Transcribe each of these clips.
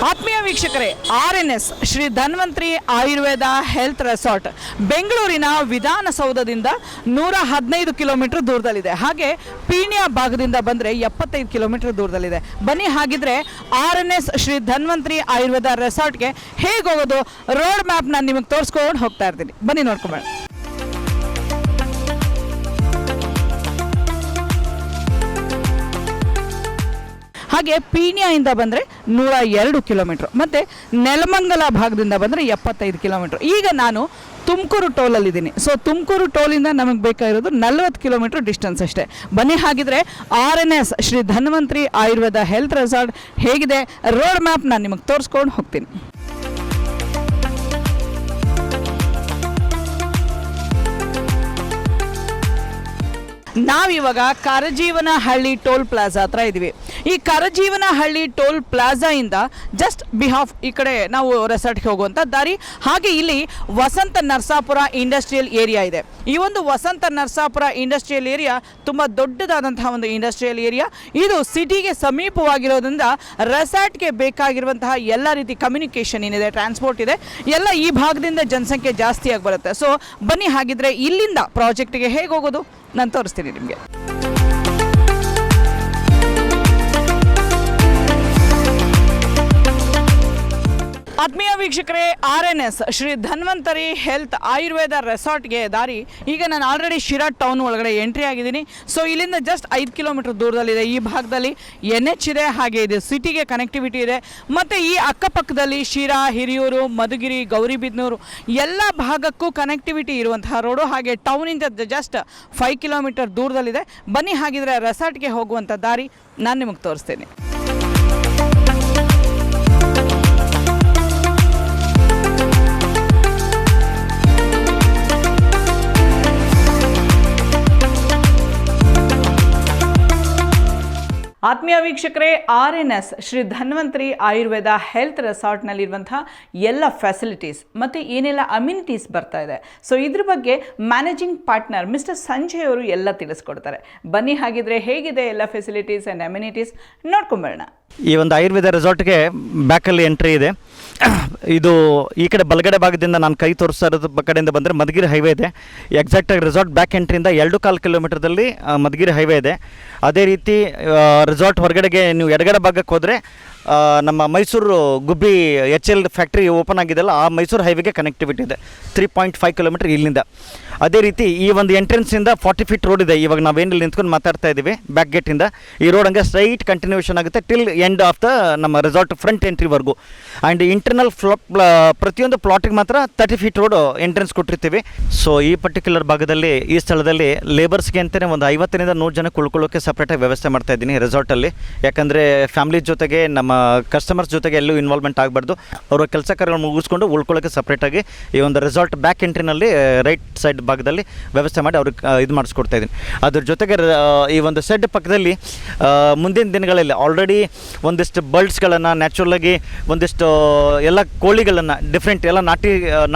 ಆತ್ಮೀಯ ವೀಕ್ಷಕರೇ, RNS Shri Dhanvantari Ayurveda health resort ಬೆಂಗಳೂರಿನ ವಿಧಾನಸೌಧದಿಂದ 115 ಕಿಲೋಮೀಟರ್ ದೂರದಲ್ಲಿದೆ. ಹಾಗೆ ಪೀಣ್ಯ ಭಾಗದಿಂದ ಬಂದರೆ 75 ಕಿಲೋಮೀಟರ್ ದೂರದಲ್ಲಿದೆ. ಬನ್ನಿ, ಹಾಗಿದ್ರೆ RNS ಶ್ರೀ ಧನ್ವಂತರಿ ಆಯುರ್ವೇದ ರೆಸಾರ್ಟ್ಗೆ ಹೇಗೆ ಹೋಗೋದು ರೋಡ್ ಮ್ಯಾಪ್ ನಾನು ನಿಮಗೆ ತೋರಿಸ್ಕೊಂಡು ಹೋಗ್ತಾ ಇರ್ತೀನಿ. ಬನ್ನಿ ನೋಡ್ಕೊಂಬೇಡ. ಹಾಗೆ ಪೀಣ್ಯದಿಂದ ಬಂದರೆ 102 ಕಿಲೋಮೀಟ್ರ್ ಮತ್ತು ನೆಲಮಂಗಲ ಭಾಗದಿಂದ ಬಂದರೆ 75 ಕಿಲೋಮೀಟ್ರ್. ಈಗ ನಾನು ತುಮಕೂರು ಟೋಲಲ್ಲಿದ್ದೀನಿ. ಸೊ ತುಮಕೂರು ಟೋಲಿಂದ ನಮಗೆ ಬೇಕಾಗಿರೋದು 40 ಕಿಲೋಮೀಟ್ರ್ ಡಿಸ್ಟೆನ್ಸ್ ಅಷ್ಟೇ. ಬನ್ನಿ, ಹಾಗಿದ್ರೆ RNS Shri Dhanvantari Ayurveda health resort ಹೇಗಿದೆ ರೋಡ್ ಮ್ಯಾಪ್ ನಾನು ನಿಮಗೆ ತೋರಿಸ್ಕೊಂಡು ಹೋಗ್ತೀನಿ. ನಾವಿವಾಗ ಕರಜೀವನಹಳ್ಳಿ ಟೋಲ್ ಪ್ಲಾಜಾ ಹತ್ರ ಇದ್ದೀವಿ. ಈ ಕರಜೀವನಹಳ್ಳಿ ಟೋಲ್ ಪ್ಲಾಜಾಯಿಂದ ಜಸ್ಟ್ ಬಿಹಾಫ್ ಈ ಕಡೆ ನಾವು ರೆಸಾರ್ಟ್ಗೆ ಹೋಗುವಂಥ ದಾರಿ. ಹಾಗೆ ಇಲ್ಲಿ ವಸಂತ ನರಸಾಪುರ ಇಂಡಸ್ಟ್ರಿಯಲ್ ಏರಿಯಾ ಇದೆ. ಈ ಒಂದು ವಸಂತ ನರಸಾಪುರ ಇಂಡಸ್ಟ್ರಿಯಲ್ ಏರಿಯಾ ತುಂಬ ದೊಡ್ಡದಾದಂತಹ ಒಂದು ಇಂಡಸ್ಟ್ರಿಯಲ್ ಏರಿಯಾ. ಇದು ಸಿಟಿಗೆ ಸಮೀಪವಾಗಿರೋದ್ರಿಂದ ರೆಸಾರ್ಟ್ಗೆ ಬೇಕಾಗಿರುವಂತಹ ಎಲ್ಲ ರೀತಿ ಕಮ್ಯುನಿಕೇಷನ್ ಏನಿದೆ, ಟ್ರಾನ್ಸ್ಪೋರ್ಟ್ ಇದೆ, ಎಲ್ಲ ಈ ಭಾಗದಿಂದ ಜನಸಂಖ್ಯೆ ಜಾಸ್ತಿಯಾಗಿ ಬರುತ್ತೆ. ಸೊ ಬನ್ನಿ, ಹಾಗಿದ್ರೆ ಇಲ್ಲಿಂದ ಪ್ರಾಜೆಕ್ಟ್ಗೆ ಹೇಗೆ ಹೋಗೋದು ನಾನು ತೋರಿಸ್ತೀನಿ ನಿಮಗೆ. ಆತ್ಮೀಯ ವೀಕ್ಷಕರೇ, RNS ಶ್ರೀ ಧನ್ವಂತರಿ ಹೆಲ್ತ್ ಆಯುರ್ವೇದ ರೆಸಾರ್ಟ್ಗೆ ದಾರಿ. ಈಗ ನಾನು ಆಲ್ರೆಡಿ ಶಿರಾ ಟೌನ್ ಒಳಗಡೆ ಎಂಟ್ರಿ ಆಗಿದ್ದೀನಿ. ಸೊ ಇಲ್ಲಿಂದ ಜಸ್ಟ್ 5 ಕಿಲೋಮೀಟರ್ ದೂರದಲ್ಲಿದೆ. ಈ ಭಾಗದಲ್ಲಿ NH ಇದೆ, ಹಾಗೆ ಇದೆ ಸಿಟಿಗೆ ಕನೆಕ್ಟಿವಿಟಿ ಇದೆ. ಮತ್ತು ಈ ಅಕ್ಕಪಕ್ಕದಲ್ಲಿ ಶಿರಾ, ಹಿರಿಯೂರು, ಮಧುಗಿರಿ, ಗೌರಿಬಿದನೂರು ಎಲ್ಲ ಭಾಗಕ್ಕೂ ಕನೆಕ್ಟಿವಿಟಿ ಇರುವಂತಹ ರೋಡು. ಹಾಗೆ ಟೌನಿಂದ ಜಸ್ಟ್ 5 ಕಿಲೋಮೀಟರ್ ದೂರದಲ್ಲಿದೆ. ಬನ್ನಿ, ಹಾಗಿದ್ರೆ ರೆಸಾರ್ಟ್ಗೆ ಹೋಗುವಂಥ ದಾರಿ ನಾನು ನಿಮಗೆ ತೋರಿಸ್ತೀನಿ. ಆತ್ಮೀಯ ವೀಕ್ಷಕರೇ, RNS ಶ್ರೀ ಧನ್ವಂತರಿ ಆಯುರ್ವೇದ ಹೆಲ್ತ್ ರೆಸಾರ್ಟ್ನಲ್ಲಿರುವಂಥ ಎಲ್ಲ ಫೆಸಿಲಿಟೀಸ್ ಮತ್ತು ಏನೆಲ್ಲ ಅಮ್ಯುನಿಟೀಸ್ ಬರ್ತಾ ಇದೆ, ಸೊ ಇದ್ರ ಬಗ್ಗೆ ಮ್ಯಾನೇಜಿಂಗ್ ಪಾರ್ಟ್ನರ್ ಮಿಸ್ಟರ್ ಸಂಜಯ್ ಅವರು ಎಲ್ಲ ತಿಳಿಸ್ಕೊಡ್ತಾರೆ. ಬನ್ನಿ, ಹಾಗಿದ್ರೆ ಹೇಗಿದೆ ಎಲ್ಲ ಫೆಸಿಲಿಟೀಸ್ ಆ್ಯಂಡ್ ಅಮ್ಯುನಿಟೀಸ್ ನೋಡ್ಕೊಂಬರೋಣ. ಈ ಒಂದು ಆಯುರ್ವೇದ ರೆಸಾರ್ಟ್ಗೆ ಬ್ಯಾಕಲ್ಲಿ ಎಂಟ್ರಿ ಇದೆ. ಇದು ಈ ಕಡೆ ಬಲಗಡೆ ಭಾಗದಿಂದ ನಾನು ಕೈ ತೋರಿಸ್ತಾ ಇರೋದು ಕಡೆಯಿಂದ ಬಂದರೆ ಮಧುಗಿರಿ ಹೈವೇ ಇದೆ. ಎಕ್ಸಾಕ್ಟಾಗಿ ರೆಸಾರ್ಟ್ ಬ್ಯಾಕ್ ಎಂಟ್ರಿಯಿಂದ 2.25 ಕಿಲೋಮೀಟರ್ದಲ್ಲಿ ಮಧುಗಿರಿ ಹೈವೇ ಇದೆ. ಅದೇ ರೀತಿ ರೆಸಾರ್ಟ್ ಹೊರಗಡೆಗೆ ನೀವು ಎಡಗಡೆ ಭಾಗಕ್ಕೆ ಹೋದರೆ ನಮ್ಮ ಮೈಸೂರು ಗುಬ್ಬಿ HL ಫ್ಯಾಕ್ಟ್ರಿ ಓಪನ್ ಆಗಿದೆಯಲ್ಲ, ಆ ಮೈಸೂರು ಹೈವೇಗೆ ಕನೆಕ್ಟಿವಿಟಿ ಇದೆ. 3.5 ಕಿಲೋಮೀಟರ್ ಇಲ್ಲಿಂದ. ಅದೇ ರೀತಿ ಈ ಒಂದು ಎಂಟ್ರೆನ್ಸಿಂದ 40 ಫೀಟ್ ರೋಡ್ ಇದೆ. ಇವಾಗ ನಾವೇನಲ್ಲಿ ನಿಂತ್ಕೊಂಡು ಮಾತಾಡ್ತಾ ಇದ್ದೀವಿ ಬ್ಯಾಕ್ ಗೇಟಿಂದ. ಈ ರೋಡ್ ಹಂಗೆ ಸ್ಟ್ರೈಟ್ ಕಂಟಿನ್ಯೂಷನ್ ಆಗುತ್ತೆ ಟಿಲ್ ಎಂಡ್ ಆಫ್ ದ ನಮ್ಮ ರೆಸಾರ್ಟ್ ಫ್ರಂಟ್ ಎಂಟ್ರಿವರೆಗೂ. ಆ್ಯಂಡ್ ಇಂಟರ್ನಲ್ ಪ್ರತಿಯೊಂದು ಪ್ಲಾಟಿಗೆ ಮಾತ್ರ 30 ಫೀಟ್ ರೋಡ್ ಎಂಟ್ರೆನ್ಸ್ ಕೊಟ್ಟಿರ್ತೀವಿ. ಸೊ ಈ ಪರ್ಟಿಕ್ಯುಲರ್ ಭಾಗದಲ್ಲಿ, ಈ ಸ್ಥಳದಲ್ಲಿ ಲೇಬರ್ಸ್ಗೆ ಅಂತಲೇ ಒಂದು 50ರಿಂದ 100 ಜನಕ್ಕೆ ಉಳ್ಕೊಳ್ಳೋಕ್ಕೆ ಸಪ್ರೇಟಾಗಿ ವ್ಯವಸ್ಥೆ ಮಾಡ್ತಾ ಇದ್ದೀನಿ ರೆಸಾರ್ಟಲ್ಲಿ. ಯಾಕಂದರೆ ಫ್ಯಾಮಿಲಿ ಜೊತೆಗೆ ನಮ್ಮ ಕಸ್ಟಮರ್ಸ್ ಜೊತೆಗೆ ಎಲ್ಲೂ ಇನ್ವಾಲ್ವ್ಮೆಂಟ್ ಆಗಬಾರ್ದು. ಅವರ ಕೆಲಸ ಕಾರ್ಯಗಳನ್ನು ಮುಗಿಸ್ಕೊಂಡು ಉಳ್ಕೊಳ್ಳೋಕ್ಕೆ ಸಪ್ರೇಟಾಗಿ ಈ ಒಂದು ರೆಸಾರ್ಟ್ ಬ್ಯಾಕ್ ಎಂಟ್ರಿನಲ್ಲಿ ರೈಟ್ ಸೈಡ್ ಭಾಗದಲ್ಲಿ ವ್ಯವಸ್ಥೆ ಮಾಡಿ ಅವ್ರಿಗೆ ಇದು ಮಾಡಿಸ್ಕೊಡ್ತಾ ಇದ್ದೀನಿ. ಅದ್ರ ಜೊತೆಗೆ ಈ ಒಂದು ಸೆಡ್ ಪಕ್ಕದಲ್ಲಿ ಮುಂದಿನ ದಿನಗಳಲ್ಲಿ ಆಲ್ರೆಡಿ ಒಂದಿಷ್ಟು ಬರ್ಡ್ಸ್ಗಳನ್ನು, ನ್ಯಾಚುರಲಾಗಿ ಒಂದಿಷ್ಟು ಎಲ್ಲ ಕೋಳಿಗಳನ್ನು, ಡಿಫ್ರೆಂಟ್ ಎಲ್ಲ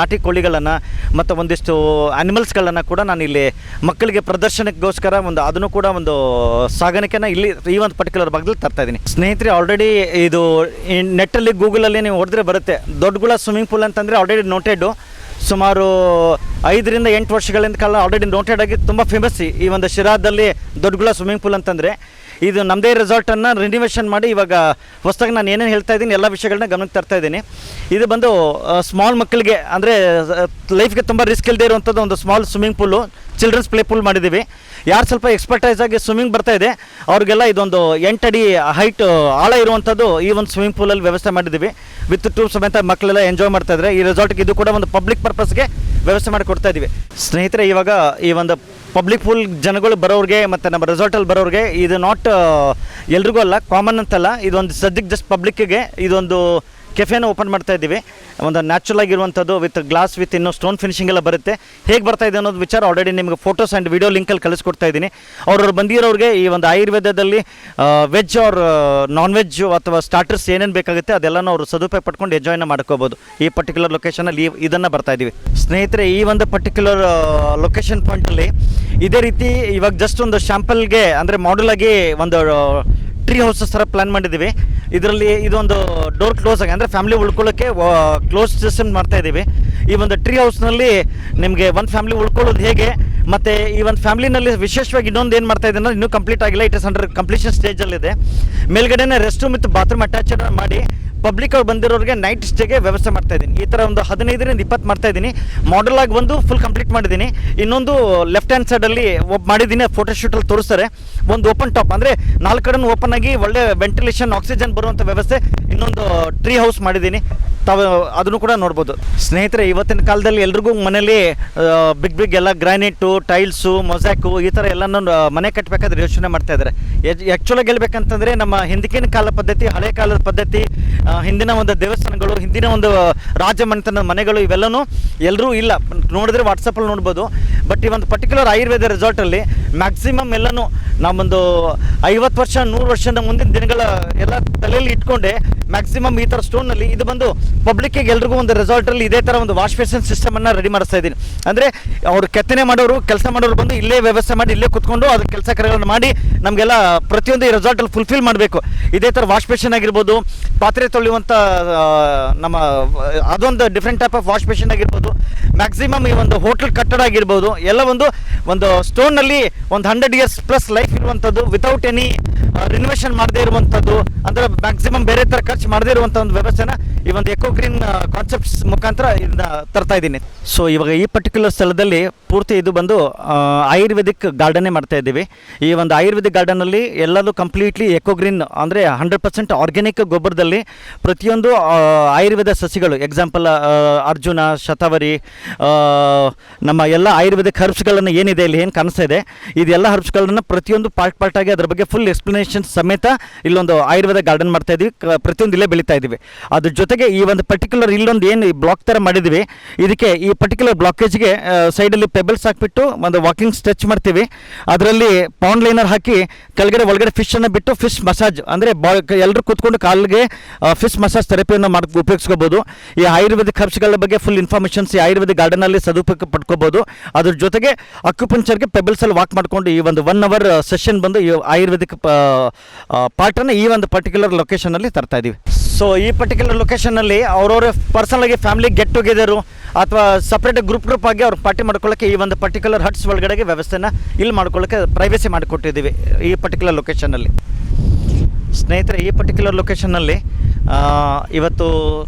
ನಾಟಿ ಕೋಳಿಗಳನ್ನು ಮತ್ತು ಒಂದಿಷ್ಟು ಆ್ಯನಿಮಲ್ಸ್ಗಳನ್ನು ಕೂಡ ನಾನು ಇಲ್ಲಿ ಮಕ್ಕಳಿಗೆ ಪ್ರದರ್ಶನಕ್ಕೋಸ್ಕರ ಅದನ್ನು ಕೂಡ ಒಂದು ಸಾಗಾಣಿಕೆನ ಇಲ್ಲಿ ಈ ಒಂದು ಪರ್ಟಿಕ್ಯುಲರ್ ಭಾಗದಲ್ಲಿ ತರ್ತಾಯಿದ್ದೀನಿ. ಸ್ನೇಹಿತರೆ, ಆಲ್ರೆಡಿ ಇದು ನೆಟ್ಟಲ್ಲಿ ಗೂಗಲಲ್ಲಿ ನೀವು ಹೊಡೆದ್ರೆ ಬರುತ್ತೆ. ದೊಡ್ಡಗುಳ ಸ್ವಿಮ್ಮಿಂಗ್ ಪೂಲ್ ಅಂತಂದರೆ ಆಲ್ರೆಡಿ ನೋಟೆಡು. ಸುಮಾರು 5ರಿಂದ 8 ವರ್ಷಗಳಿಂದ ಕಾಲ ಆಲ್ರೆಡಿ ನೋಟೆಡ್ ಆಗಿ ತುಂಬ ಫೇಮಸ್ ಈ ಒಂದು ಶಿರಾದಲ್ಲಿ ದೊಡ್ಡಗುಳ ಸ್ವಿಮ್ಮಿಂಗ್ ಪೂಲ್ ಅಂತಂದರೆ. ಇದು ನಮ್ಮದೇ ರೆಸಾರ್ಟನ್ನು ರಿನಿವೇಷನ್ ಮಾಡಿ ಇವಾಗ ಹೊಸದಾಗಿ ನಾನು ಏನೇನು ಹೇಳ್ತಾ ಇದ್ದೀನಿ ಎಲ್ಲ ವಿಷಯಗಳನ್ನ ಗಮನಕ್ಕೆ ತರ್ತಾ ಇದ್ದೀನಿ. ಇದು ಬಂದು ಸ್ಮಾಲ್ ಮಕ್ಕಳಿಗೆ, ಅಂದರೆ ಲೈಫ್ಗೆ ತುಂಬ ರಿಸ್ಕ್ ಇಲ್ಲದೆ ಇರುವಂಥದ್ದು ಒಂದು small swimming pool, children's play pool ಮಾಡಿದ್ದೀವಿ. ಯಾರು ಸ್ವಲ್ಪ ಎಕ್ಸ್ಪರ್ಟೈಸ್ ಆಗಿ ಸ್ವಿಮ್ಮಿಂಗ್ ಬರ್ತಾ ಇದೆ ಅವ್ರಿಗೆಲ್ಲ ಇದೊಂದು 8 ಅಡಿ ಹೈಟ್ ಆಳ ಇರುವಂಥದ್ದು ಈ ಒಂದು ಸ್ವಿಮ್ಮಿಂಗ್ ಪೂಲಲ್ಲಿ ವ್ಯವಸ್ಥೆ ಮಾಡಿದ್ದೀವಿ. ವಿತ್ ಟ್ಯೂಬ್ ಸಮೇತ ಮಕ್ಕಳೆಲ್ಲ ಎಂಜಾಯ್ ಮಾಡ್ತಾ ಇದ್ದಾರೆ. ಈ ರೆಸಾರ್ಟ್ಗೆ ಇದು ಕೂಡ ಒಂದು ಪಬ್ಲಿಕ್ ಪರ್ಪಸ್ಗೆ ವ್ಯವಸ್ಥೆ ಮಾಡಿ ಕೊಡ್ತಾ ಇದ್ದೀವಿ. ಸ್ನೇಹಿತರೆ, ಇವಾಗ ಈ ಒಂದು ಪಬ್ಲಿಕ್ ಪೂಲ್ ಜನಗಳು ಬರೋರಿಗೆ ಮತ್ತು ನಮ್ಮ ರೆಸಾರ್ಟಲ್ಲಿ ಬರೋರಿಗೆ ಇದು ನಾಟ್ ಎಲ್ರಿಗೂ ಅಲ್ಲ, ಕಾಮನ್ ಅಂತಲ್ಲ. ಇದೊಂದು ಸದ್ಯಕ್ಕೆ ಜಸ್ಟ್ ಪಬ್ಲಿಕ್ಕಿಗೆ ಇದೊಂದು ಕೆಫೆನ ಓಪನ್ ಮಾಡ್ತಾ ಇದ್ದೀವಿ. ಒಂದು ನ್ಯಾಚುರಲ್ ಆಗಿರುವಂಥದ್ದು ವಿತ್ ಗ್ಲಾಸ್ ವಿತ್ ಇನ್ನೂ ಸ್ಟೋನ್ ಫಿನಿಶಿಂಗ್ ಎಲ್ಲ ಬರುತ್ತೆ. ಹೇಗೆ ಬರ್ತಾ ಇದೆ ಅನ್ನೋದು ವಿಚಾರ ಆಲ್ರೆಡಿ ನಿಮಗೆ ಫೋಟೋಸ್ ಆ್ಯಂಡ್ ವಿಡಿಯೋ ಲಿಂಕಲ್ಲಿ ಕಳಿಸ್ಕೊಡ್ತಾ ಇದ್ದೀನಿ. ಅವ್ರವ್ರು ಬಂದಿರೋರಿಗೆ ಈ ಒಂದು ಆಯುರ್ವೇದದಲ್ಲಿ ವೆಜ್ ಆರ್ ನಾನ್ ವೆಜ್ ಅಥವಾ ಸ್ಟಾರ್ಟರ್ಸ್ ಏನೇನು ಬೇಕಾಗುತ್ತೆ ಅದೆಲ್ಲನೂ ಅವರು ಸದುಪಯೋಗ ಪಡ್ಕೊಂಡು ಎಂಜಾಯ್ನ ಮಾಡ್ಕೋಬೋದು. ಈ ಪರ್ಟಿಕ್ಯುಲರ್ ಲೊಕೇಶನಲ್ಲಿ ಇದನ್ನು ಬರ್ತಾ ಇದ್ದೀವಿ. ಸ್ನೇಹಿತರೆ, ಈ ಒಂದು ಪರ್ಟಿಕ್ಯುಲರ್ ಲೊಕೇಶನ್ ಪಾಯಿಂಟಲ್ಲಿ ಇದೇ ರೀತಿ ಇವಾಗ ಜಸ್ಟ್ ಒಂದು ಶಾಂಪಲ್ಗೆ ಅಂದರೆ ಮಾಡಲಾಗಿ ಒಂದು ಟ್ರೀ ಹೌಸಸ್ ಥರ ಪ್ಲ್ಯಾನ್ ಮಾಡಿದ್ದೀವಿ. ಇದರಲ್ಲಿ ಇದೊಂದು ಡೋರ್ ಕ್ಲೋಸ್ ಆಗಿ ಅಂದರೆ ಫ್ಯಾಮಿಲಿ ಉಳ್ಕೊಳ್ಳೋಕ್ಕೆ ಕ್ಲೋಸ್ ಸಿಸ್ಟಮ್ ಮಾಡ್ತಾ ಇದ್ದೀವಿ. ಈ ಒಂದು ಟ್ರೀ ಹೌಸ್ನಲ್ಲಿ ನಿಮಗೆ ಒಂದು ಫ್ಯಾಮಿಲಿ ಉಳ್ಕೊಳ್ಳೋದು ಹೇಗೆ, ಮತ್ತು ಈ ಒಂದು ಫ್ಯಾಮಿಲಿನಲ್ಲಿ ವಿಶೇಷವಾಗಿ ಇನ್ನೊಂದು ಏನು ಮಾಡ್ತಾ ಇದ್ದೀನಿ ಇನ್ನೂ ಕಂಪ್ಲೀಟ್ ಆಗಿಲ್ಲ, ಇಟ್ ಇಸ್ ಅಂಡರ್ ಕಂಪ್ಲೀಷನ್ ಸ್ಟೇಜಲ್ಲಿದೆ. ಮೇಲ್ಗಡೆನೇ ರೆಸ್ಟ್ ರೂಮ್ ಮತ್ತು ಬಾತ್ರೂಮ್ ಅಟ್ಯಾಚ್ ಮಾಡಿ ಪಬ್ಲಿಕ್ ಅವ್ರು ಬಂದಿರೋರಿಗೆ ನೈಟ್ ಸ್ಟೇಗೆ ವ್ಯವಸ್ಥೆ ಮಾಡ್ತಾ ಇದ್ದೀನಿ. ಈ ಥರ ಒಂದು 15ರಿಂದ 20 ಮಾಡ್ತಾ ಇದ್ದೀನಿ. ಮಾಡಲ್ ಆಗಿ ಒಂದು ಫುಲ್ ಕಂಪ್ಲೀಟ್ ಮಾಡಿದ್ದೀನಿ. ಇನ್ನೊಂದು ಲೆಫ್ಟ್ ಹ್ಯಾಂಡ್ ಸೈಡಲ್ಲಿ ಮಾಡಿದ್ದೀನಿ, ಫೋಟೋಶೂಟಲ್ಲಿ ತೋರಿಸ್ತಾರೆ. ಒಂದು ಓಪನ್ ಟಾಪ್ ಅಂದರೆ 4 ಕಡೆನೂ ಓಪನ್ ಆಗಿ ಒಳ್ಳೆ ವೆಂಟಿಲೇಷನ್ ಆಕ್ಸಿಜನ್ ಬರುವಂಥ ವ್ಯವಸ್ಥೆ ಇನ್ನೊಂದು ಟ್ರೀ ಹೌಸ್ ಮಾಡಿದ್ದೀನಿ. ತಾವು ಅದನ್ನು ಕೂಡ ನೋಡ್ಬೋದು. ಸ್ನೇಹಿತರೆ, ಇವತ್ತಿನ ಕಾಲದಲ್ಲಿ ಎಲ್ರಿಗೂ ಮನೇಲಿ ಬಿಗ್ ಎಲ್ಲ ಗ್ರಾನೈಟು, ಟೈಲ್ಸು, ಮೊಸಾಕು ಈ ಥರ ಎಲ್ಲನೂ ಮನೆ ಕಟ್ಟಬೇಕಾದ್ರೆ ಯೋಚನೆ ಮಾಡ್ತಾ ಇದ್ದಾರೆ. ಆ್ಯಕ್ಚುಲಾಗಿ ಹೇಳ್ಬೇಕಂತಂದರೆ ನಮ್ಮ ಹಿಂದಿನ ಕಾಲ ಪದ್ಧತಿ, ಹಳೆ ಕಾಲದ ಪದ್ಧತಿ, ಹಿಂದಿನ ಒಂದು ದೇವಸ್ಥಾನಗಳು, ಹಿಂದಿನ ಒಂದು ರಾಜಮನೆತನದ ಮನೆಗಳು ಇವೆಲ್ಲನೂ ಎಲ್ಲರೂ ಇಲ್ಲ. ನೋಡಿದ್ರೆ ವಾಟ್ಸಪ್ಪಲ್ಲಿ ನೋಡ್ಬೋದು. ಬಟ್ ಈ ಒಂದು ಪರ್ಟಿಕ್ಯುಲರ್ ಆಯುರ್ವೇದ ರೆಸಾರ್ಟಲ್ಲಿ ಮ್ಯಾಕ್ಸಿಮಮ್ ಎಲ್ಲನೂ ನಾವೊಂದು 50 ವರ್ಷ 100 ವರ್ಷದ ಮುಂದಿನ ದಿನಗಳ ಎಲ್ಲ ತಲೆಯಲ್ಲಿ ಇಟ್ಕೊಂಡೆ ಮ್ಯಾಕ್ಸಿಮಮ್ ಈ ಥರ ಸ್ಟೋನಲ್ಲಿ ಇದು ಬಂದು ಪಬ್ಲಿಕ್ಕಿಗೆ ಎಲ್ರಿಗೂ ಒಂದು ರೆಸಾರ್ಟಲ್ಲಿ ಇದೇ ಥರ ಒಂದು ವಾಶ್ ಬೇಸಿನ್ ಸಿಸ್ಟಮನ್ನು ರೆಡಿ ಮಾಡಿಸ್ತಾ ಇದ್ದೀನಿ. ಅಂದರೆ ಅವರು ಕೆತ್ತನೆ ಮಾಡೋರು, ಕೆಲಸ ಮಾಡೋರು ಬಂದು ಇಲ್ಲೇ ವ್ಯವಸ್ಥೆ ಮಾಡಿ ಇಲ್ಲೇ ಕೂತ್ಕೊಂಡು ಅದ್ರ ಕೆಲಸ ಕಾರ್ಯಗಳನ್ನು ಮಾಡಿ ನಮಗೆಲ್ಲ ಪ್ರತಿಯೊಂದು ಈ ರೆಸಾರ್ಟಲ್ಲಿ ಫುಲ್ಫಿಲ್ ಮಾಡಬೇಕು. ಇದೇ ಥರ ವಾಶ್ ಬೇಸಿನ್ ಆಗಿರ್ಬೋದು, ಪಾತ್ರೆ ತೊಳೆಯುವಂಥ ನಮ್ಮ ಅದೊಂದು different type of wash basin ಆಗಿರ್ಬೋದು, ಮ್ಯಾಕ್ಸಿಮಮ್ ಈ ಒಂದು ಹೋಟೆಲ್ ಕಟ್ಟಡ ಆಗಿರ್ಬೋದು, ಎಲ್ಲ ಒಂದು ಸ್ಟೋನ್ನಲ್ಲಿ ಒಂದು 100 years ಪ್ಲಸ್ ಲೈಫ್ ಇರುವಂಥದ್ದು, ವಿತೌಟ್ ಎನಿ ರಿನೋವೇಷನ್ ಮಾಡದೇ ಇರುವಂಥದ್ದು, ಅಂದರೆ ಮ್ಯಾಕ್ಸಿಮಮ್ ಬೇರೆ ಥರ ಖರ್ಚು ಮಾಡದೇ ಇರುವಂಥ ಒಂದು ವ್ಯವಸ್ಥೆನ ಈ ಒಂದು ಎಕೋ ಗ್ರೀನ್ ಕಾನ್ಸೆಪ್ಟ್ಸ್ ಮುಖಾಂತರ ಇದನ್ನ ತರ್ತಾ ಇದ್ದೀನಿ. ಸೊ ಇವಾಗ ಈ ಪರ್ಟಿಕ್ಯುಲರ್ ಸ್ಥಳದಲ್ಲಿ ಪೂರ್ತಿ ಇದು ಬಂದು ಆಯುರ್ವೇದಿಕ್ ಗಾರ್ಡನ್ನೇ ಮಾಡ್ತಾ ಇದ್ದೀವಿ. ಈ ಒಂದು ಆಯುರ್ವೇದಿಕ್ ಗಾರ್ಡನಲ್ಲಿ ಎಲ್ಲದೂ ಕಂಪ್ಲೀಟ್ಲಿ ಎಕೋ ಗ್ರೀನ್ ಅಂದರೆ 100% ಆರ್ಗ್ಯಾನಿಕ್ ಗೊಬ್ಬರದಲ್ಲಿ ಪ್ರತಿಯೊಂದು ಆಯುರ್ವೇದ ಸಸಿಗಳು, ಎಕ್ಸಾಂಪಲ್ ಅರ್ಜುನ, ಶತಾವರಿ, ನಮ್ಮ ಎಲ್ಲ ಆಯುರ್ವೇದಿಕ್ ಹರ್ಬ್ಸ್ಗಳನ್ನು ಏನಿದೆ ಇಲ್ಲಿ ಏನು ಕಾಣಿಸ್ತಾ ಇದೆ, ಇದೆಲ್ಲ ಹರ್ಬ್ಸ್ಗಳನ್ನು ಪ್ರತಿಯೊಂದು ಪಾರ್ಟಾಗಿ ಅದರ ಬಗ್ಗೆ ಫುಲ್ ಎಕ್ಸ್ಪ್ಲನೇಷನ್ ಸಮೇತ ಇಲ್ಲೊಂದು ಆಯುರ್ವೇದ ಗಾರ್ಡನ್ ಮಾಡ್ತಾ ಇದ್ದೀವಿ. ಪ್ರತಿಯೊಂದು ಇಲ್ಲೇ ಬೆಳೀತಾ ಇದ್ದೀವಿ. ಅದ್ರ ಜೊತೆಗೆ ಈ ಒಂದು ಪರ್ಟಿಕ್ಯುಲರ್ ಇಲ್ಲೊಂದು ಏನು ಬ್ಲಾಕ್ ಥರ ಮಾಡಿದ್ದೀವಿ, ಇದಕ್ಕೆ ಈ ಪರ್ಟಿಕ್ಯುಲರ್ ಬ್ಲಾಕೇಜ್ಗೆ ಸೈಡಲ್ಲಿ ಪೆಬಲ್ಸ್ ಹಾಕಿಬಿಟ್ಟು ಒಂದು ವಾಕಿಂಗ್ ಸ್ಟ್ರೆಚ್ ಮಾಡ್ತೀವಿ. ಅದರಲ್ಲಿ ಪೌಂಡ್ ಲೈನರ್ ಹಾಕಿ ಕೆಳಗಡೆ ಒಳಗಡೆ ಫಿಶನ್ನು ಬಿಟ್ಟು ಫಿಶ್ ಮಸಾಜ್ ಅಂದರೆ ಎಲ್ಲರೂ ಕೂತ್ಕೊಂಡು ಕಾಲಿಗೆ ಫಿಶ್ ಮಸಾಜ್ ಥೆರಪಿಯನ್ನು ಉಪಯೋಗಿಸ್ಕೋಬೋದು. ಈ ಆಯುರ್ವೇದಿಕ್ ಹರ್ಬ್ಸ್ಗಳ ಬಗ್ಗೆ ಫುಲ್ ಇನ್ಫಾರ್ಮೇಷನ್ಸ್ ಈ ಆಯುರ್ವೇದಿಕ್ ಗಾರ್ಡನಲ್ಲಿ ಸದುಪಯೋಗ ಪಡ್ಕೋಬೋದು. ಅದ್ರ ಜೊತೆಗೆ ಅಕ್ಯುಪಂಚರ್ಗೆ ಪೆಬಲ್ಸಲ್ಲಿ ವಾಕ್ ಮಾಡಿಕೊಂಡು ಈ ಒಂದು 1 hour ಸೆಷನ್ ಬಂದು ಈ ಆಯುರ್ವೇದಿಕ್ ಪಾರ್ಟನ್ನು ಈ ಒಂದು ಪರ್ಟಿಕ್ಯುಲರ್ ಲೊಕೇಶನಲ್ಲಿ ತರ್ತಾ ಇದ್ದೀವಿ. ಸೊ ಈ ಪರ್ಟಿಕ್ಯುಲರ್ ಲೊಕೇಶನಲ್ಲಿ ಅವ್ರವ್ರ ಪರ್ಸನಲಾಗಿ ಫ್ಯಾಮಿಲಿ ಗೆಟ್ ಟುಗೆದರು ಅಥವಾ ಸಪ್ರೇಟ್ ಗ್ರೂಪ್ ಆಗಿ ಅವ್ರು ಪಾರ್ಟಿ ಮಾಡ್ಕೊಳ್ಳೋಕ್ಕೆ ಈ ಒಂದು ಪರ್ಟಿಕ್ಯುಲರ್ ಹಟ್ಸ್ ಒಳಗಡೆಗೆ ವ್ಯವಸ್ಥೆನ ಇಲ್ಲಿ ಮಾಡ್ಕೊಳ್ಳೋಕ್ಕೆ ಪ್ರೈವೇಸಿ ಮಾಡಿಕೊಟ್ಟಿದ್ದೀವಿ ಈ ಪರ್ಟಿಕ್ಯುಲರ್ ಲೊಕೇಶನಲ್ಲಿ. ಸ್ನೇಹಿತರೆ, ಈ ಪರ್ಟಿಕ್ಯುಲರ್ ಲೊಕೇಶನ್ನಲ್ಲಿ ಇವತ್ತು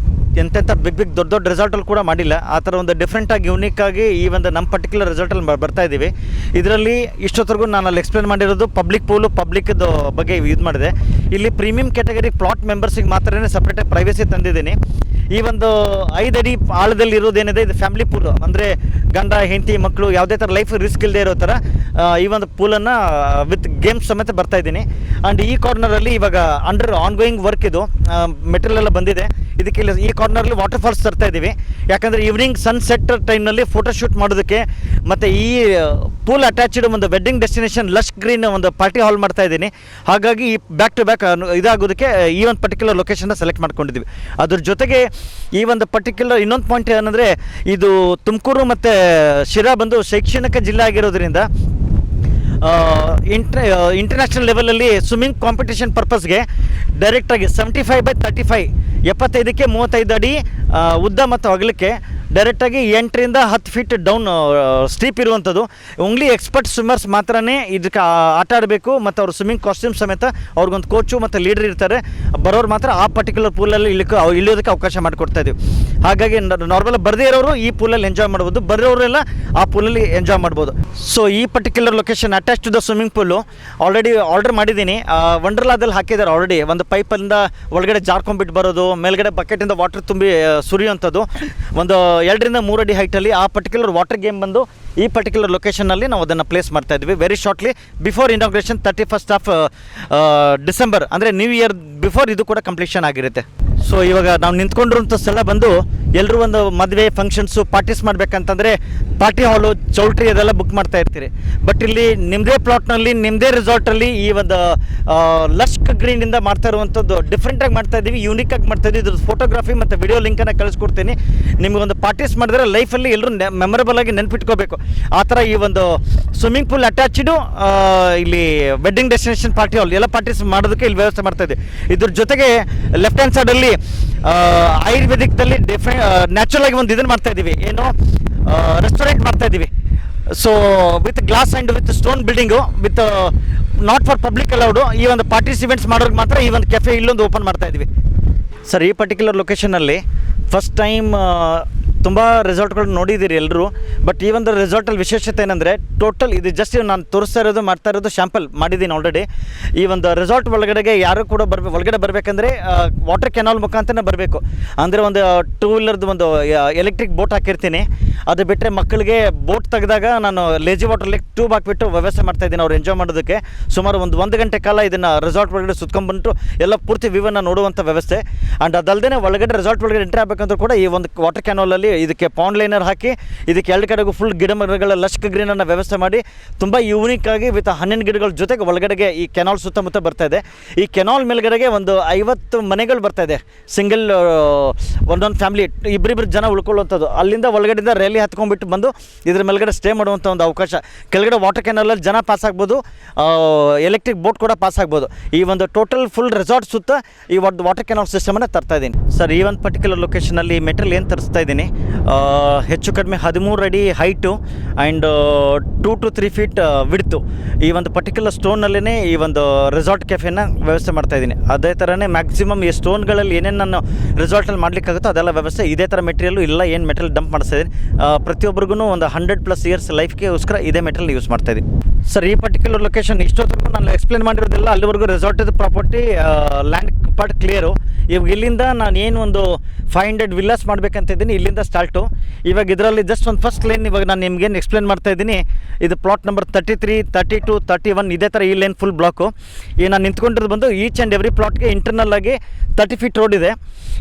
ಎಂತೆಂಥ ಬಿಗ್ ದೊಡ್ಡ ರೆಸಾರ್ಟಲ್ಲಿ ಕೂಡ ಮಾಡಿಲ್ಲ. ಆ ಥರ ಒಂದು ಡಿಫ್ರೆಂಟಾಗಿ ಯೂನಿಕ್ಕಾಗಿ ಈ ಒಂದು ನಮ್ಮ ಪರ್ಟಿಕ್ಯುಲರ್ ರೆಸಾರ್ಟಲ್ಲಿ ಬರ್ತಾ ಇದ್ದೀವಿ. ಇದರಲ್ಲಿ ಇಷ್ಟೊತ್ತರೆಗೂ ನಾನು ಅಲ್ಲಿ ಎಕ್ಸ್ಪ್ಲೇನ್ ಮಾಡಿರೋದು ಪಬ್ಲಿಕ್ ಪೂಲು, ಪಬ್ಲಿಕ್ದು ಬಗ್ಗೆ ಇದು ಮಾಡಿದೆ. ಇಲ್ಲಿ ಪ್ರೀಮಿಯಂ ಕ್ಯಾಟಗರಿ ಪ್ಲಾಟ್ ಮೆಂಬರ್ಸಿಗೆ ಮಾತ್ರನೇ ಸಪ್ರೇಟಾಗಿ ಪ್ರೈವೇಸಿ ತಂದಿದ್ದೀನಿ. ಈ ಒಂದು 5 ಅಡಿ ಆಳದಲ್ಲಿ ಇರೋದೇನಿದೆ ಇದು ಫ್ಯಾಮಿಲಿ ಪೂಲ್, ಅಂದರೆ ಗಂಡ ಹೆಂಡತಿ ಮಕ್ಕಳು ಯಾವುದೇ ಥರ ಲೈಫ್ ರಿಸ್ಕ್ ಇಲ್ಲದೆ ಇರೋ ಥರ ಈ ಒಂದು ಪೂಲನ್ನು ವಿತ್ ಗೇಮ್ಸ್ ಸಮೇತ ಬರ್ತಾ ಇದ್ದೀನಿ. ಆ್ಯಂಡ್ ಈ ಕಾರ್ನರಲ್ಲಿ ಇವಾಗ ಅಂಡರ್ ಆನ್ಗೋಯಿಂಗ್ ವರ್ಕ್ ಇದು ಮೆಟೀರಿಯಲ್ ಎಲ್ಲ ಬಂದಿದೆ. ಇದಕ್ಕೆ ಇಲ್ಲಿ ಈ ಕಾರ್ನರಲ್ಲಿ ವಾಟರ್ ಫಾಲ್ಸ್ ತರ್ತಾ ಇದ್ದೀವಿ. ಯಾಕಂದರೆ ಈವ್ನಿಂಗ್ ಸನ್ಸೆಟ್ ಟೈಮ್ನಲ್ಲಿ ಫೋಟೋಶೂಟ್ ಮಾಡೋದಕ್ಕೆ ಮತ್ತು ಈ ಪೂಲ್ ಅಟ್ಯಾಚ್ಡ್ ಒಂದು ವೆಡ್ಡಿಂಗ್ ಡೆಸ್ಟಿನೇಷನ್ ಲಶ್ ಗ್ರೀನ್ ಒಂದು ಪಾರ್ಟಿ ಹಾಲ್ ಮಾಡ್ತಾ ಇದ್ದೀನಿ. ಹಾಗಾಗಿ ಈ ಬ್ಯಾಕ್ ಟು ಬ್ಯಾಕ್ ಇದಾಗೋದಕ್ಕೆ ಈ ಒಂದು ಪರ್ಟಿಕ್ಯುಲರ್ ಲೊಕೇಶನ್ನ ಸೆಲೆಕ್ಟ್ ಮಾಡ್ಕೊಂಡಿದ್ದೀವಿ. ಅದ್ರ ಜೊತೆಗೆ ಈ ಒಂದು ಪರ್ಟಿಕ್ಯುಲರ್ ಇನ್ನೊಂದು ಪಾಯಿಂಟ್ ಏನಂದರೆ ಇದು ತುಮಕೂರು ಮತ್ತು ಶಿರಾ ಬಂದು ಶೈಕ್ಷಣಿಕ ಜಿಲ್ಲೆ ಆಗಿರೋದ್ರಿಂದ ಇಂಟರ್ನ್ಯಾಷನಲ್ ಲೆವೆಲಲ್ಲಿ ಸ್ವಿಮ್ಮಿಂಗ್ ಕಾಂಪಿಟೇಷನ್ ಪರ್ಪಸ್ಗೆ ಡೈರೆಕ್ಟಾಗಿ 75/35 75ಕ್ಕೆ 35 ಅಡಿ ಉದ್ದ ಮತ್ತು ಅಗಲಕ್ಕೆ ಡೈರೆಕ್ಟಾಗಿ 8ರಿಂದ 10 ಫೀಟ್ ಡೌನ್ ಸ್ಟೀಪ್ ಇರುವಂಥದ್ದು. ಓನ್ಲಿ ಎಕ್ಸ್ಪರ್ಟ್ ಸ್ವಿಮ್ಮರ್ಸ್ ಮಾತ್ರನೇ ಇದಕ್ಕೆ ಆಟ ಆಡಬೇಕು ಮತ್ತು ಅವ್ರ ಸ್ವಿಮ್ಮಿಂಗ್ ಕಾಸ್ಟ್ಯೂಮ್ ಸಮೇತ ಅವ್ರಿಗೊಂದು ಕೋಚು ಮತ್ತು ಲೀಡರ್ ಇರ್ತಾರೆ. ಬರೋರು ಮಾತ್ರ ಆ ಪರ್ಟಿಕ್ಯುಲರ್ ಪೂಲಲ್ಲಿ ಇಳಿಯೋದಕ್ಕೆ ಅವಕಾಶ ಮಾಡಿಕೊಡ್ತಾ ಇದ್ದೀವಿ. ಹಾಗಾಗಿ ನಾರ್ಮಲ್ ಬರದೇ ಇರೋರು ಈ ಪೂಲಲ್ಲಿ ಎಂಜಾಯ್ ಮಾಡ್ಬೋದು, ಬರೋರೆಲ್ಲ ಆ ಪೂಲಲ್ಲಿ ಎಂಜಾಯ್ ಮಾಡ್ಬೋದು. ಸೊ ಈ particular location attach to the swimming pool already order ಮಾಡಿದ್ದೀನಿ. ವಂಡರ್ಲಾದಲ್ಲಿ ಹಾಕಿದ್ದಾರೆ ಆಲ್ರೆಡಿ. ಒಂದು ಪೈಪಿಂದ ಒಳಗಡೆ ಜಾರ್ಕೊಂಡ್ಬಿಟ್ಟು ಬರೋದು, ಮೇಲ್ಗಡೆ ಬಕೆಟಿಂದ ವಾಟರ್ ತುಂಬಿ ಸುರಿಯುವಂಥದ್ದು, ಒಂದು 2ರಿಂದ 3 ಅಡಿ ಹೈಟಲ್ಲಿ ಆ ಪರ್ಟಿಕ್ಯುಲರ್ ವಾಟರ್ ಗೇಮ್ ಬಂದು ಈ ಪರ್ಟಿಕ್ಯುಲರ್ ಲೊಕೇಶನ್ನಲ್ಲಿ ನಾವು ಅದನ್ನು ಪ್ಲೇಸ್ ಮಾಡ್ತಾ ಇದ್ವಿ. Very shortly before inauguration 31st of December ಅಂದರೆ ನ್ಯೂ ಇಯರ್ ಬಿಫೋರ್ ಇದು ಕೂಡ ಕಂಪ್ಲೀಷನ್ ಆಗಿರುತ್ತೆ. ಸೊ ಇವಾಗ ನಾವು ನಿಂತ್ಕೊಂಡಿರುವಂಥ ಸ್ಥಳ ಬಂದು ಎಲ್ಲರೂ ಒಂದು ಮದುವೆ ಫಂಕ್ಷನ್ಸು ಪಾರ್ಟೀಸ್ ಮಾಡಬೇಕಂತಂದರೆ ಪಾರ್ಟಿ ಹಾಲು ಚೌಲ್ಟ್ರಿ ಅದೆಲ್ಲ ಬುಕ್ ಮಾಡ್ತಾ ಇರ್ತೀರಿ. ಬಟ್ ಇಲ್ಲಿ ನಿಮ್ಮದೇ ಪ್ಲಾಟ್ನಲ್ಲಿ ನಿಮ್ಮದೇ ರೆಸಾರ್ಟಲ್ಲಿ ಈ ಒಂದು ಲಶ್ಕ್ ಗ್ರೀನಿಂದ ಮಾಡ್ತಾ ಇರುವಂಥದ್ದು ಡಿಫ್ರೆಂಟಾಗಿ ಮಾಡ್ತಾ ಇದ್ದೀವಿ, ಯೂನಿಕಾಗಿ ಮಾಡ್ತಾ ಇದ್ದೀವಿ. ಇದ್ರ ಫೋಟೋಗ್ರಫಿ ಮತ್ತು ವಿಡಿಯೋ ಲಿಂಕನ್ನು ಕಳಿಸ್ಕೊಡ್ತೀನಿ. ನಿಮಗೊಂದು ಪಾರ್ಟೀಸ್ ಮಾಡಿದ್ರೆ ಲೈಫಲ್ಲಿ ಎಲ್ಲರೂ ಮೆಮೊರಬಲ್ ಆಗಿ ನೆನ್ಪಿಟ್ಕೋಬೇಕು. ಆ ಥರ ಈ ಒಂದು ಸ್ವಿಮ್ಮಿಂಗ್ ಪೂಲ್ ಅಟ್ಯಾಚ್ಡು ಇಲ್ಲಿ ವೆಡ್ಡಿಂಗ್ ಡೆಸ್ಟಿನೇಷನ್ ಪಾರ್ಟಿ ಹಾಲ್ ಎಲ್ಲ ಪಾರ್ಟೀಸ್ ಮಾಡೋದಕ್ಕೆ ಇಲ್ಲಿ ವ್ಯವಸ್ಥೆ ಮಾಡ್ತಾ ಇದ್ದೀವಿ. ಇದ್ರ ಜೊತೆಗೆ ಲೆಫ್ಟ್ ಹ್ಯಾಂಡ್ ಸೈಡಲ್ಲಿ ಆಯುರ್ವೇದಿಕ್ದಲ್ಲಿ ನ್ಯಾಚುರಲ್ ಆಗಿ ಒಂದು ಇದನ್ನು ಮಾಡ್ತಾ ಇದ್ದೀವಿ, ಏನು ರೆಸ್ಟೋರೆಂಟ್ ಮಾಡ್ತಾ ಇದ್ದೀವಿ. So with glass and with stone building with not for public allowed. ಈ ಒಂದು ಪಾರ್ಟೀಸ್ ಇವೆಂಟ್ಸ್ ಮಾಡೋರಿಗೆ ಮಾತ್ರ ಈ ಒಂದು ಕೆಫೆ ಇಲ್ಲೊಂದು ಓಪನ್ ಮಾಡ್ತಾ ಇದ್ದೀವಿ. ಸರ್ ಈ ಪರ್ಟಿಕ್ಯುಲರ್ ಲೊಕೇಶನಲ್ಲಿ ಫಸ್ಟ್ ಟೈಮ್ ತುಂಬ ರೆಸಾರ್ಟ್ಗಳು ನೋಡಿದ್ದೀರಿ ಎಲ್ಲರೂ. ಬಟ್ ಈ ಒಂದು ರೆಸಾರ್ಟಲ್ಲಿ ವಿಶೇಷತೆ ಏನಂದರೆ ಟೋಟಲ್ ಇದು ಜಸ್ಟ್ ನಾನು ತೋರಿಸ್ತಾ ಇರೋದು ಮಾಡ್ತಾ ಇರೋದು ಶಾಂಪಲ್ ಮಾಡಿದ್ದೀನಿ ಆಲ್ರೆಡಿ. ಈ ಒಂದು ರೆಸಾರ್ಟ್ ಒಳಗಡೆಗೆ ಯಾರು ಕೂಡ ಒಳಗಡೆ ಬರಬೇಕಂದ್ರೆ ವಾಟರ್ ಕೆನಾಲ್ ಮುಖಾಂತರನೇ ಬರಬೇಕು. ಅಂದರೆ ಒಂದು 2 ವೀಲರ್ದು ಒಂದು ಎಲೆಕ್ಟ್ರಿಕ್ ಬೋಟ್ ಹಾಕಿರ್ತೀನಿ. ಅದು ಬಿಟ್ಟರೆ ಮಕ್ಕಳಿಗೆ ಬೋಟ್ ತೆಗೆದಾಗ ನಾನು ಲೇಜಿ ವಾಟರ್ ಲೇಕ್ ಟ್ಯೂಬ್ ಹಾಕಿಬಿಟ್ಟು ವ್ಯವಸ್ಥೆ ಮಾಡ್ತಾಯಿದ್ದೀನಿ ಅವ್ರು ಎಂಜಾಯ್ ಮಾಡೋದಕ್ಕೆ. ಸುಮಾರು ಒಂದು ಗಂಟೆ ಕಾಲ ಇದನ್ನು ರೆಸಾರ್ಟ್ ಒಳಗಡೆ ಸುತ್ಕೊಂಡ್ಬಂದು ಎಲ್ಲ ಪೂರ್ತಿ ವ್ಯೂವನ್ನು ನೋಡುವಂಥ ವ್ಯವಸ್ಥೆ. ಆ್ಯಂಡ್ ಅದಲ್ಲದೆ ಒಳಗಡೆ ರೆಸಾರ್ಟ್ ಒಳಗಡೆ ಎಂಟ್ರಿ ಆಗಬೇಕಂದ್ರೂ ಕೂಡ ಈ ಒಂದು ವಾಟರ್ ಕ್ಯಾನಲಲ್ಲಿ ಇದಕ್ಕೆ ಪೌಂಡ್ ಲೈನರ್ ಹಾಕಿ ಇದಕ್ಕೆ 2 ಕಡೆಗೂ ಫುಲ್ ಗಿಡ ಮರಗಳ ಲಶ್ಕ್ ಗ್ರೀನನ್ನು ವ್ಯವಸ್ಥೆ ಮಾಡಿ ತುಂಬ ಯೂನಿಕ್ಕಾಗಿ ವಿತ್ 12 ಗಿಡಗಳ ಜೊತೆಗೆ ಒಳಗಡೆಗೆ ಈ ಕೆನಾಲ್ ಸುತ್ತಮುತ್ತ ಬರ್ತಾ ಇದೆ. ಈ ಕೆನಾಲ್ ಮೇಲ್ಗಡೆಗೆ ಒಂದು 50 ಮನೆಗಳು ಬರ್ತಾ ಇದೆ. ಸಿಂಗಲ್ ಒಂದೊಂದು ಫ್ಯಾಮಿಲಿ ಇಬ್ಬರಿಬ್ಬರು ಜನ ಉಳ್ಕೊಳ್ಳುವಂಥದ್ದು. ಅಲ್ಲಿಂದ ಒಳಗಡೆಯಿಂದ ರ್ಯಾಲಿ ಹತ್ಕೊಂಡ್ಬಿಟ್ಟು ಬಂದು ಇದ್ರ ಮೇಲ್ಗಡೆ ಸ್ಟೇ ಮಾಡುವಂಥ ಒಂದು ಅವಕಾಶ. ಕೆಳಗಡೆ ವಾಟರ್ ಕ್ಯಾನಲಲ್ಲಿ ಜನ ಪಾಸ್ ಆಗ್ಬೋದು, ಎಲೆಕ್ಟ್ರಿಕ್ ಬೋಟ್ ಕೂಡ ಪಾಸ್ ಆಗ್ಬೋದು. ಈ ಒಂದು ಟೋಟಲ್ ಫುಲ್ ರೆಸಾರ್ಟ್ ಸುತ್ತ ಈ ವಾಟರ್ ಕೆನಾಲ್ ಸಿಸ್ಟಮನ್ನು ತರ್ತಾ ಇದ್ದೀನಿ. ಸರ್ ಈ ಒಂದು ಪರ್ಟಿಕ್ಯುಲರ್ ಲೊಕೇಶನಲ್ಲಿ ಮೆಟೀರಿಯಲ್ ಏನು ತರಿಸ್ತಾ ಇದ್ದೀನಿ, ಹೆಚ್ಚು ಕಡಿಮೆ 13 ಅಡಿ height and 2 to 3 feet width. ಈ ಒಂದು ಪರ್ಟಿಕ್ಯುಲರ್ ಸ್ಟೋನ್ನಲ್ಲೇ ಈ ಒಂದು ರೆಸಾರ್ಟ್ ಕೆಫೆನ ವ್ಯವಸ್ಥೆ ಮಾಡ್ತಾಯಿದ್ದೀನಿ. ಅದೇ ಥರನೇ ಮ್ಯಾಕ್ಸಿಮಮ್ ಈ ಸ್ಟೋನ್ಗಳಲ್ಲಿ ಏನೇನು ನಾನು ರೆಸಾರ್ಟಲ್ಲಿ ಮಾಡಲಿಕ್ಕಾಗುತ್ತೋ ಅದೆಲ್ಲ ವ್ಯವಸ್ಥೆ ಇದೇ ಥರ ಮೆಟೀರಿಯಲ್ಲು ಇಲ್ಲ ಏನು ಮೆಟೀರಿಯಲ್ ಡಂಪ್ ಮಾಡಿಸ್ತಾಯಿದ್ದೀನಿ. ಪ್ರತಿಯೊಬ್ಬರಿಗೂ ಒಂದು 100+ ಇಯರ್ಸ್ ಲೈಫ್ಗೆಗೋಸ್ಕರ ಇದೇ ಮೆಟೀರಿಯಲ್ ಯೂಸ್ ಮಾಡ್ತಾಯಿದ್ದೀನಿ. ಸರ್ ಈ ಪರ್ಟಿಕ್ಯುಲರ್ ಲೊಕೇಶನ್ ಇಷ್ಟೊತ್ತರೆಗೂ ನಾನು ಎಕ್ಸ್ಪ್ಲೇನ್ ಮಾಡಿರೋದಿಲ್ಲ. ಅಲ್ಲಿವರೆಗೂ ರೆಸಾರ್ಟದ ಪ್ರಾಪರ್ಟಿ ಲ್ಯಾಂಡ್ ಪಾರ್ಟ್ ಕ್ಲಿಯರು. ಇವಾಗ ಇಲ್ಲಿಂದ ನಾನು ಏನು ಒಂದು 500 ವಿಲ್ಲಾಸ್ ಮಾಡಬೇಕಂತಿದ್ದೀನಿ, ಇಲ್ಲಿಂದ ಸ್ಟಾರ್ಟು. ಇವಾಗ ಇದರಲ್ಲಿ ಜಸ್ಟ್ ಒಂದು ಫಸ್ಟ್ ಲೈನ್ ಇವಾಗ ನಾನು ನಿಮ್ಗೇನು ಎಕ್ಸ್ಪ್ಲೇನ್ ಮಾಡ್ತಾ ಇದ್ದೀನಿ, ಇದು ಪ್ಲಾಟ್ ನಂಬರ್ 33, 32, 31 ಇದೇ ಥರ ಈ ಲೈನ್ ಫುಲ್ ಬ್ಲಾಕು. ಈಗ ನಾನು ನಿಂತ್ಕೊಂಡಿರೋದು ಬಂದು ಈಚ್ ಆ್ಯಂಡ್ ಎವ್ರಿ ಪ್ಲಾಟ್ಗೆ ಇಂಟರ್ನಲ್ ಆಗಿ 30 ಫೀಟ್ ರೋಡ್ ಇದೆ.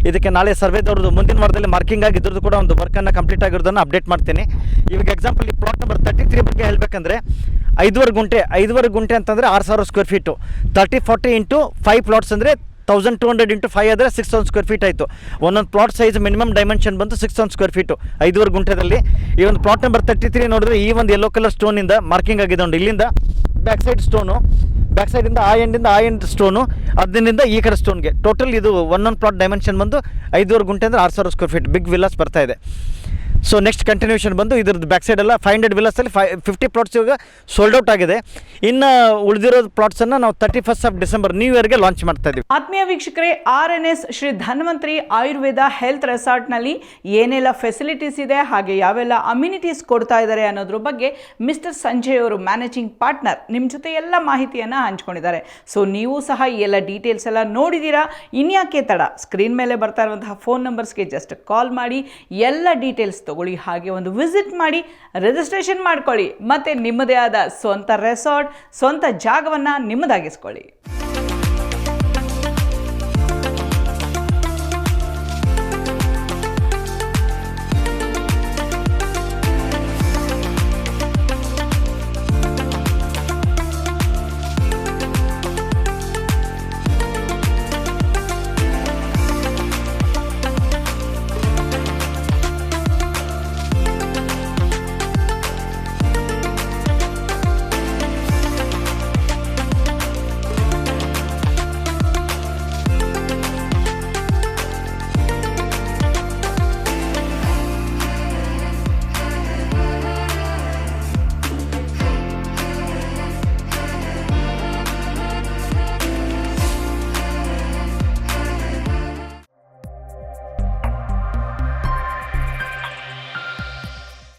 ಇದಕ್ಕೆ ನಾಳೆ ಸರ್ವೇದವ್ರದ್ದು ಮುಂದಿನ ವಾರದಲ್ಲಿ ಮಾರ್ಕಿಂಗ್ ಆಗಿದ್ರದ್ದು ಕೂಡ ಒಂದು ವರ್ಕನ್ನು ಕಂಪ್ಲೀಟ್ ಆಗಿರೋದನ್ನು ಅಪ್ಡೇಟ್ ಮಾಡ್ತೀನಿ. ಇವಾಗ ಎಕ್ಸಾಂಪಲ್ ಈ ಪ್ಲಾಟ್ ನಂಬರ್ 33 ಬಗ್ಗೆ ಹೇಳಬೇಕಂದ್ರೆ 5.5 ಗುಂಟೆ ಅಂತಂದರೆ 6,000 ಸ್ಕ್ವೇರ್ ಫೀಟು. 30-40 ಇಂಟು 5 ಪ್ಲಾಟ್ಸ್ ಅಂದರೆ 1200 ಇಂಟು 5 ಆದರೆ 6,000 ಸ್ಕ್ವೇರ್ ಫೀಟ್ ಆಯಿತು. ಒಂದೊಂದು ಪ್ಲಾಟ್ ಸೈಜ್ ಮಿನಿಮಮ್ ಡೈಮೆನ್ಷನ್ ಬಂದು 6,000 ಸ್ಕ್ವೇರ್ ಫೀಟು 5.5 ಗುಂಟೆದಲ್ಲಿ. ಈ ಒಂದು ಪ್ಲಾಟ್ ನಂಬರ್ 33 ನೋಡಿದ್ರೆ ಈ ಒಂದು ಯೆಲ್ಲೋ ಕಲರ್ ಸ್ಟೋನಿಂದ ಮಾರ್ಕಿಂಗ್ ಆಗಿದೆ ಉಂಟು. ಇಲ್ಲಿಂದ ಬ್ಯಾಕ್ ಸೈಡ್ ಸ್ಟೋನು, ಬ್ಯಾಕ್ ಸೈಡಿಂದ ಆ ಎಂಡ್ ಸ್ಟೋನು, ಅದರಿಂದ ಈ ಕಡೆ ಸ್ಟೋನ್ಗೆ ಟೋಟಲ್ ಇದು ಒಂದೊಂದು ಪ್ಲಾಟ್ ಡೈಮೆನ್ಷನ್ ಬಂದು 5.5 ಗುಂಟೆ ಅಂದರೆ 6,000 ಸ್ಕ್ವೇರ್ ಫೀಟ್ ಬಿಗ್ ವಿಲ್ಲಾಸ್ ಬರ್ತಾ ಇದೆ. ಸೊ ನೆಕ್ಸ್ಟ್ ಕಂಟಿನ್ಯೂಷನ್ ಬಂದು ಇದ್ರದ್ದು ಬ್ಯಾಕ್ ಸೈಡೆಲ್ಲ 500 ವಿಲ್ಲಾಸಲ್ಲಿ 50 ಪ್ಲಾಟ್ಸ್ ಇವಾಗ ಸೋಲ್ಡ್ ಔಟ್ ಆಗಿದೆ. ಇನ್ನು ಉಳಿದಿರೋ ಪ್ಲಾಟ್ಸನ್ನು ನಾವು 31st ಡಿಸೆಂಬರ್ ನ್ಯೂ ಇಯರ್ಗೆ ಲಾಂಚ್ ಮಾಡ್ತಾ ಇದ್ದೀವಿ. ಆತ್ಮೀಯ ವೀಕ್ಷಕರೇ, RNS ಶ್ರೀ ಧನ್ವಂತರಿ ಆಯುರ್ವೇದ ಹೆಲ್ತ್ ರೆಸಾರ್ಟ್ನಲ್ಲಿ ಏನೆಲ್ಲ ಫೆಸಿಲಿಟೀಸ್ ಇದೆ, ಹಾಗೆ ಯಾವೆಲ್ಲ ಅಮ್ಯುನಿಟೀಸ್ ಕೊಡ್ತಾ ಇದ್ದಾರೆ ಅನ್ನೋದ್ರ ಬಗ್ಗೆ ಮಿಸ್ಟರ್ ಸಂಜಯ್ ಅವರು ಮ್ಯಾನೇಜಿಂಗ್ ಪಾರ್ಟ್ನರ್ ನಿಮ್ಮ ಜೊತೆ ಎಲ್ಲ ಮಾಹಿತಿಯನ್ನು ಹಂಚ್ಕೊಂಡಿದ್ದಾರೆ. ಸೊ ನೀವು ಸಹ ಈ ಎಲ್ಲ ಡೀಟೇಲ್ಸ್ ಎಲ್ಲ ನೋಡಿದ್ದೀರಾ. ಇನ್ಯಾಕೆ ತಡ, ಸ್ಕ್ರೀನ್ ಮೇಲೆ ಬರ್ತಾ ಇರುವಂತಹ ಫೋನ್ ನಂಬರ್ಸ್ಗೆ ಜಸ್ಟ್ ಕಾಲ್ ಮಾಡಿ ಎಲ್ಲ ಡೀಟೇಲ್ಸ್ ತಗೊಳ್ಳಿ, ಹಾಗೆ ಒಂದು ವಿಸಿಟ್ ಮಾಡಿ ರಿಜಿಸ್ಟ್ರೇಷನ್ ಮಾಡ್ಕೊಳ್ಳಿ, ಮತ್ತು ನಿಮ್ಮದೇ ಆದ ಸ್ವಂತ ರೆಸಾರ್ಟ್, ಸ್ವಂತ ಜಾಗವನ್ನು ನಿಮ್ಮದಾಗಿಸ್ಕೊಳ್ಳಿ.